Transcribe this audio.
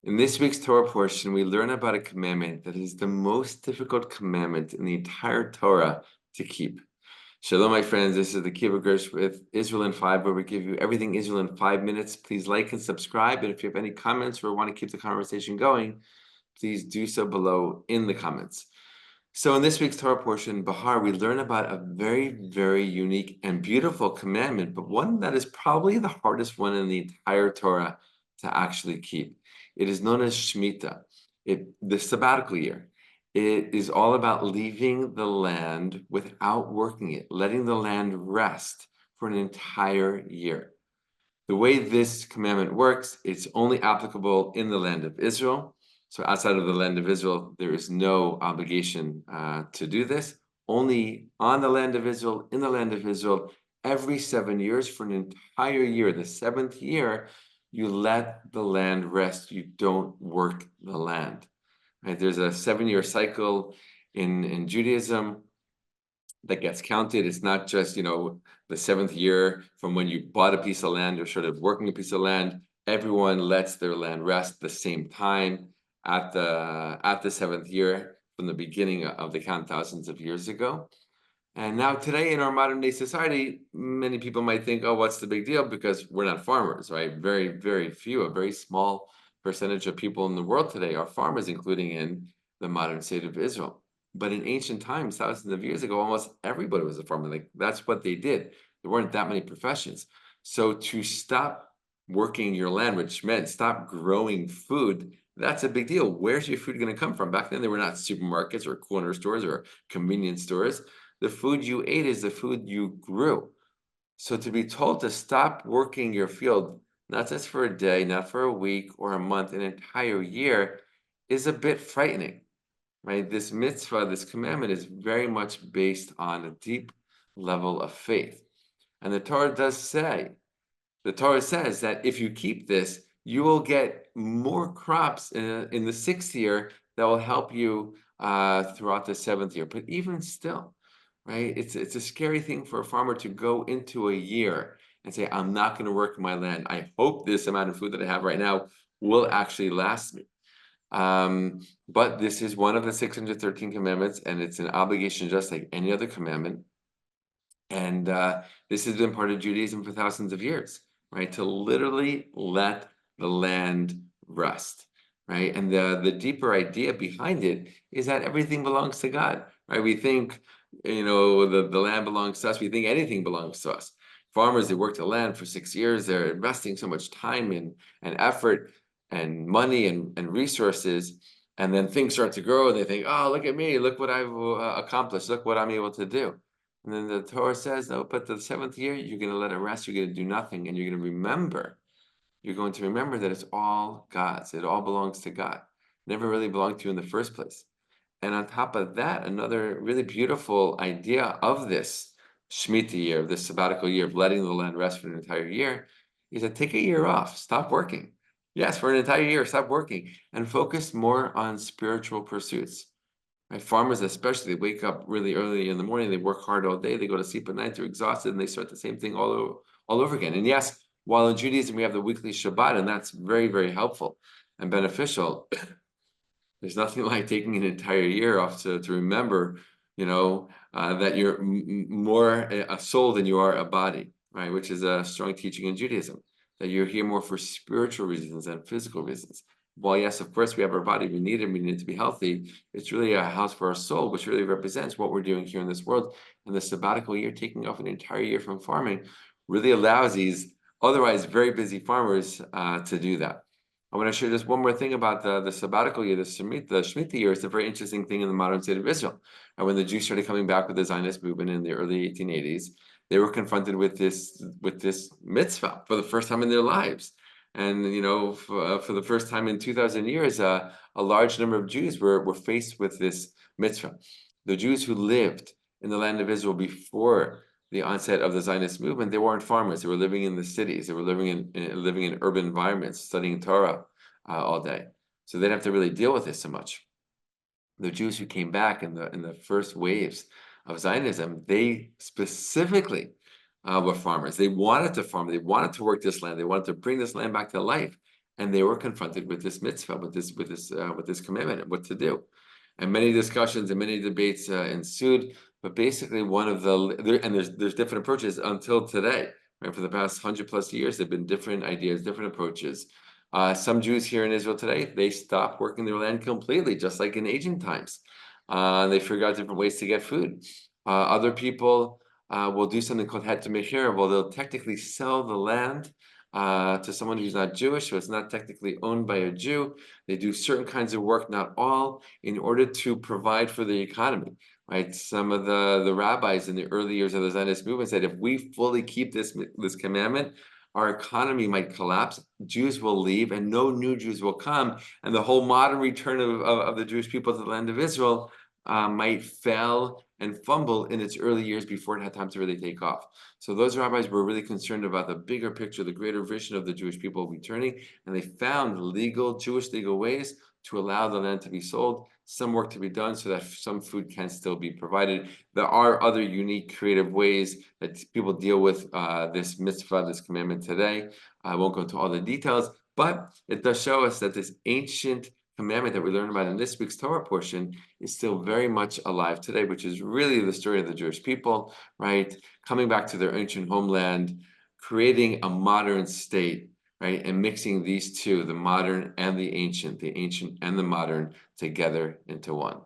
In this week's Torah portion, we learn about a commandment that is the most difficult commandment in the entire Torah to keep. Shalom, my friends. This is the Kibbutz Gersh with Israel in 5, where we give you everything Israel in 5 minutes. Please like and subscribe. And if you have any comments or want to keep the conversation going, please do so below in the comments. So in this week's Torah portion, Bahar, we learn about a very, very unique and beautiful commandment, but one that is probably the hardest one in the entire Torah to actually keep. It is known as Shmita, the sabbatical year. It is all about leaving the land without working it, letting the land rest for an entire year. The way this commandment works, it's only applicable in the land of Israel. So outside of the land of Israel, there is no obligation to do this. Only on the land of Israel, in the land of Israel, every 7 years for an entire year, the 7th year, you let the land rest. You don't work the land. Right? There's a 7-year cycle in Judaism that gets counted. It's not just, the 7th year from when you bought a piece of land or started working a piece of land. Everyone lets their land rest at the same time at the 7th year from the beginning of the count thousands of years ago. And now today in our modern day society, many people might think, oh, what's the big deal? Because we're not farmers, right? Very, very few, a very small percentage of people in the world today are farmers, including in the modern state of Israel. But in ancient times, thousands of years ago, almost everybody was a farmer. Like that's what they did. There weren't that many professions. So to stop working your land, which meant stop growing food, that's a big deal. Where's your food going to come from? Back then, there were not supermarkets or corner stores or convenience stores. The food you ate is the food you grew. So to be told to stop working your field, not just for a day, not for a week or a month, an entire year, is a bit frightening, right? This mitzvah, this commandment is very much based on a deep level of faith. And the Torah says that if you keep this, you will get more crops in the 6th year that will help you throughout the 7th year. But even still, right, it's a scary thing for a farmer to go into a year and say, I'm not going to work my land. I hope this amount of food that I have right now will actually last me. But this is one of the 613 commandments, and it's an obligation just like any other commandment. And this has been part of Judaism for thousands of years, right? To literally let the land rest, right? And the deeper idea behind it is that everything belongs to God, right? We think, the land belongs to us. We think anything belongs to us. Farmers, they work the land for 6 years. They're investing so much time and effort and money and resources. And then things start to grow and they think, oh, look at me. Look what I've accomplished. Look what I'm able to do. And then the Torah says, no, but the 7th year, you're going to let it rest. You're going to do nothing. And you're going to remember that it's all God's. It all belongs to God. Never really belonged to you in the first place. And on top of that, another really beautiful idea of this Shmita year, of this sabbatical year of letting the land rest for an entire year, is to take a year off. Stop working. Yes, for an entire year, stop working and focus more on spiritual pursuits. Right? Farmers especially, they wake up really early in the morning, they work hard all day, they go to sleep at night, they're exhausted, and they start the same thing all over again. And yes, while in Judaism we have the weekly Shabbat, and that's very, very helpful and beneficial, there's nothing like taking an entire year off to remember, that you're more a soul than you are a body, right? Which is a strong teaching in Judaism, that you're here more for spiritual reasons than physical reasons. While yes, of course, we have our body, we need it to be healthy, it's really a house for our soul, which really represents what we're doing here in this world. And the sabbatical year, taking off an entire year from farming, really allows these otherwise very busy farmers to do that. I want to share just one more thing about the sabbatical year, the Shmita year. It's a very interesting thing in the modern state of Israel. And when the Jews started coming back with the Zionist movement in the early 1880s, they were confronted with this mitzvah for the first time in their lives. And for the first time in 2,000 years, a large number of Jews were faced with this mitzvah. The Jews who lived in the land of Israel before the onset of the Zionist movement, they weren't farmers. They were living in the cities. They were living in urban environments, studying Torah all day. So they didn't have to really deal with this so much. The Jews who came back in the first waves of Zionism, they specifically were farmers. They wanted to farm. They wanted to work this land. They wanted to bring this land back to life. and they were confronted with this mitzvah, with this commandment, what to do. And many discussions and many debates ensued. But basically, there's different approaches until today. Right, for the past 100+ years, there've been different ideas, different approaches. Some Jews here in Israel today, they stopped working their land completely, just like in ancient times. They figure out different ways to get food. Other people will do something called het mechir. Well, they'll technically sell the land to someone who's not Jewish, so it's not technically owned by a Jew. They do certain kinds of work, not all, in order to provide for the economy. Right? Some of the rabbis in the early years of the Zionist movement said, if we fully keep this commandment, our economy might collapse, Jews will leave, and no new Jews will come, and the whole modern return of the Jewish people to the land of Israel might fail and fumble in its early years before it had time to really take off. So those rabbis were really concerned about the bigger picture, the greater vision of the Jewish people returning, and they found Jewish legal ways to allow the land to be sold, some work to be done so that some food can still be provided. There are other unique, creative ways that people deal with this mitzvah, this commandment today. I won't go into all the details, but it does show us that this ancient commandment that we learned about in this week's Torah portion is still very much alive today, which is really the story of the Jewish people, right? Coming back to their ancient homeland, creating a modern state, right? And mixing these two, the modern and the ancient and the modern, together into one.